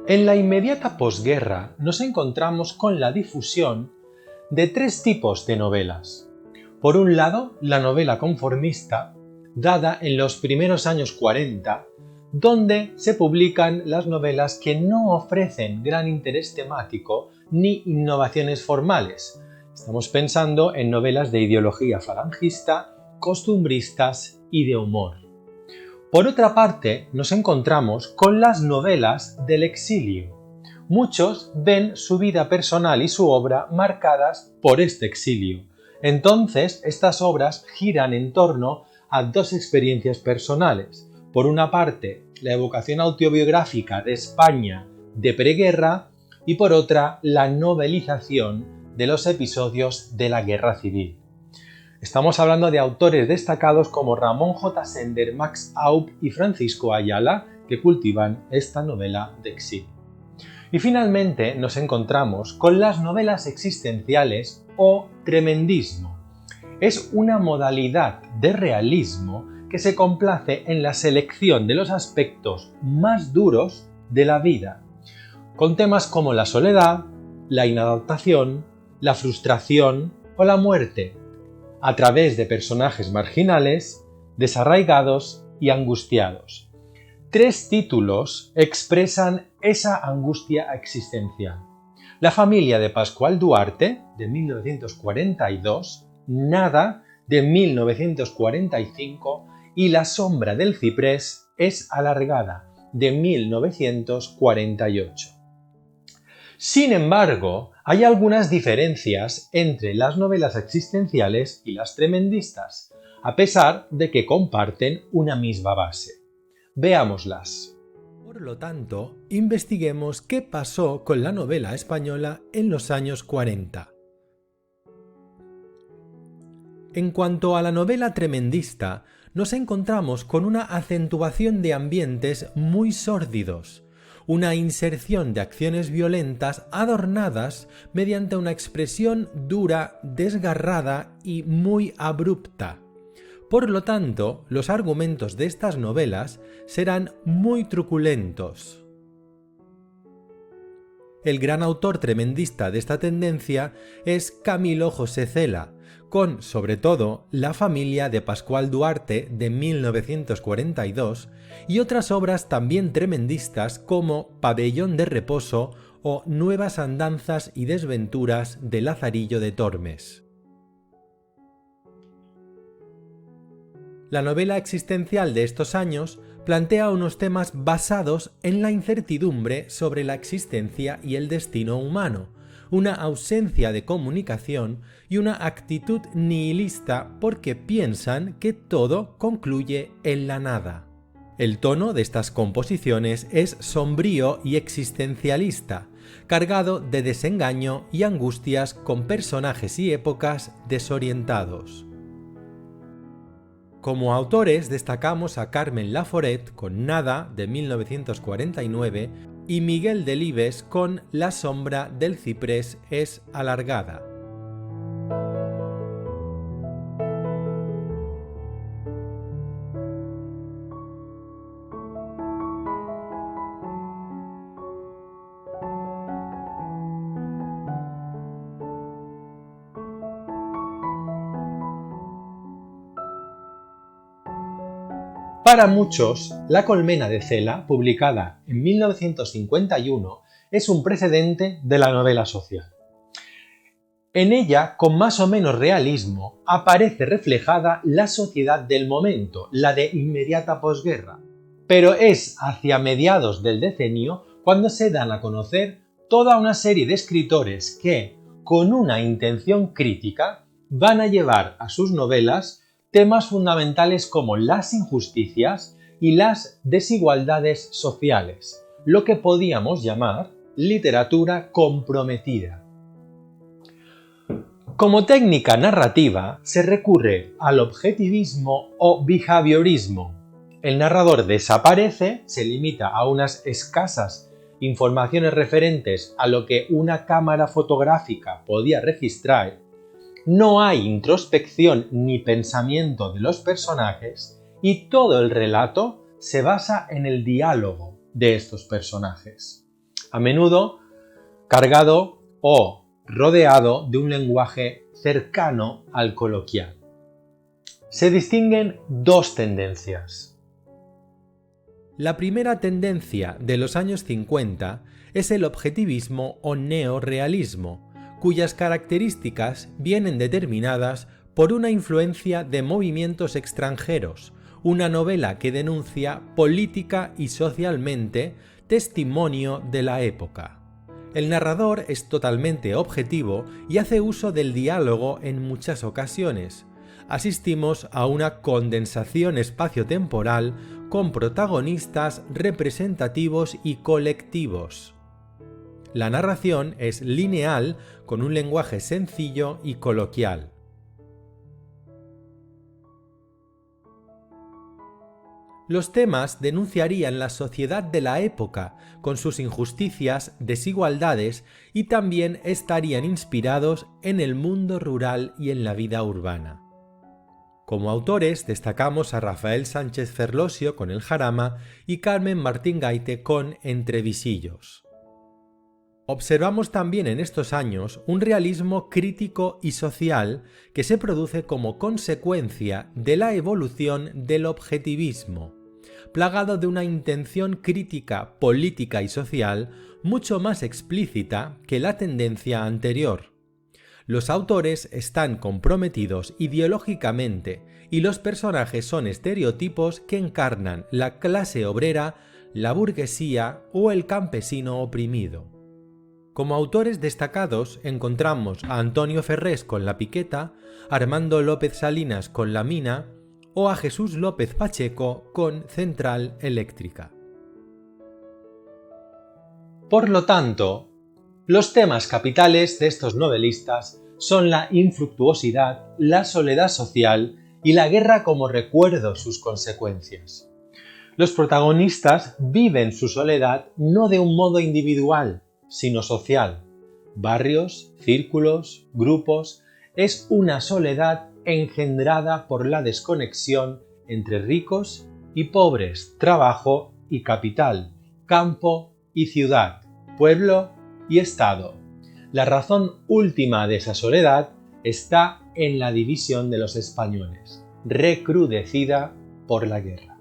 En la inmediata posguerra nos encontramos con la difusión de tres tipos de novelas. Por un lado, la novela conformista, dada en los primeros años 40, donde se publican las novelas que no ofrecen gran interés temático ni innovaciones formales. Estamos pensando en novelas de ideología falangista, costumbristas y de humor. Por otra parte, nos encontramos con las novelas del exilio. Muchos ven su vida personal y su obra marcadas por este exilio. Entonces, estas obras giran en torno a dos experiencias personales. Por una parte, la evocación autobiográfica de España de preguerra y por otra, la novelización de los episodios de la Guerra Civil. Estamos hablando de autores destacados como Ramón J. Sender, Max Aub y Francisco Ayala, que cultivan esta novela de exilio. Y finalmente nos encontramos con las novelas existenciales o tremendismo. Es una modalidad de realismo que se complace en la selección de los aspectos más duros de la vida, con temas como la soledad, la inadaptación, la frustración o la muerte, a través de personajes marginales, desarraigados y angustiados. Tres títulos expresan esa angustia existencial. La familia de Pascual Duarte, de 1942, Nada, de 1945, y La sombra del ciprés es alargada, de 1948. Sin embargo, hay algunas diferencias entre las novelas existenciales y las tremendistas, a pesar de que comparten una misma base. Veámoslas. Por lo tanto, investiguemos qué pasó con la novela española en los años 40. En cuanto a la novela tremendista, nos encontramos con una acentuación de ambientes muy sórdidos, una inserción de acciones violentas adornadas mediante una expresión dura, desgarrada y muy abrupta. Por lo tanto, los argumentos de estas novelas serán muy truculentos. El gran autor tremendista de esta tendencia es Camilo José Cela, con, sobre todo, La familia de Pascual Duarte de 1942 y otras obras también tremendistas como Pabellón de reposo o Nuevas andanzas y desventuras de Lazarillo de Tormes. La novela existencial de estos años plantea unos temas basados en la incertidumbre sobre la existencia y el destino humano, una ausencia de comunicación y una actitud nihilista porque piensan que todo concluye en la nada. El tono de estas composiciones es sombrío y existencialista, cargado de desengaño y angustias con personajes y épocas desorientados. Como autores destacamos a Carmen Laforet con Nada de 1949 y Miguel Delibes con La sombra del ciprés es alargada. Para muchos, La colmena de Cela, publicada en 1951, es un precedente de la novela social. En ella, con más o menos realismo, aparece reflejada la sociedad del momento, la de inmediata posguerra, pero es hacia mediados del decenio cuando se dan a conocer toda una serie de escritores que, con una intención crítica, van a llevar a sus novelas temas fundamentales como las injusticias y las desigualdades sociales, lo que podíamos llamar literatura comprometida. Como técnica narrativa se recurre al objetivismo o behaviorismo. El narrador desaparece, se limita a unas escasas informaciones referentes a lo que una cámara fotográfica podía registrar. No hay introspección ni pensamiento de los personajes y todo el relato se basa en el diálogo de estos personajes. a menudo cargado o rodeado de un lenguaje cercano al coloquial. Se distinguen dos tendencias. La primera tendencia de los años 50 es el objetivismo o neorrealismo, cuyas características vienen determinadas por una influencia de movimientos extranjeros, una novela que denuncia política y socialmente testimonio de la época. El narrador es totalmente objetivo y hace uso del diálogo en muchas ocasiones. Asistimos a una condensación espaciotemporal con protagonistas representativos y colectivos. La narración es lineal, con un lenguaje sencillo y coloquial. Los temas denunciarían la sociedad de la época, con sus injusticias, desigualdades, y también estarían inspirados en el mundo rural y en la vida urbana. Como autores destacamos a Rafael Sánchez Ferlosio con El Jarama y Carmen Martín Gaite con Entre visillos. Observamos también en estos años un realismo crítico y social que se produce como consecuencia de la evolución del objetivismo, plagado de una intención crítica, política y social mucho más explícita que la tendencia anterior. Los autores están comprometidos ideológicamente y los personajes son estereotipos que encarnan la clase obrera, la burguesía o el campesino oprimido. Como autores destacados encontramos a Antonio Ferrés con La Piqueta, Armando López Salinas con La Mina o a Jesús López Pacheco con Central Eléctrica. Por lo tanto, los temas capitales de estos novelistas son la infructuosidad, la soledad social y la guerra como recuerdo sus consecuencias. Los protagonistas viven su soledad no de un modo individual, sino social. Barrios, círculos, grupos, es una soledad engendrada por la desconexión entre ricos y pobres, trabajo y capital, campo y ciudad, pueblo y estado. La razón última de esa soledad está en la división de los españoles, recrudecida por la guerra.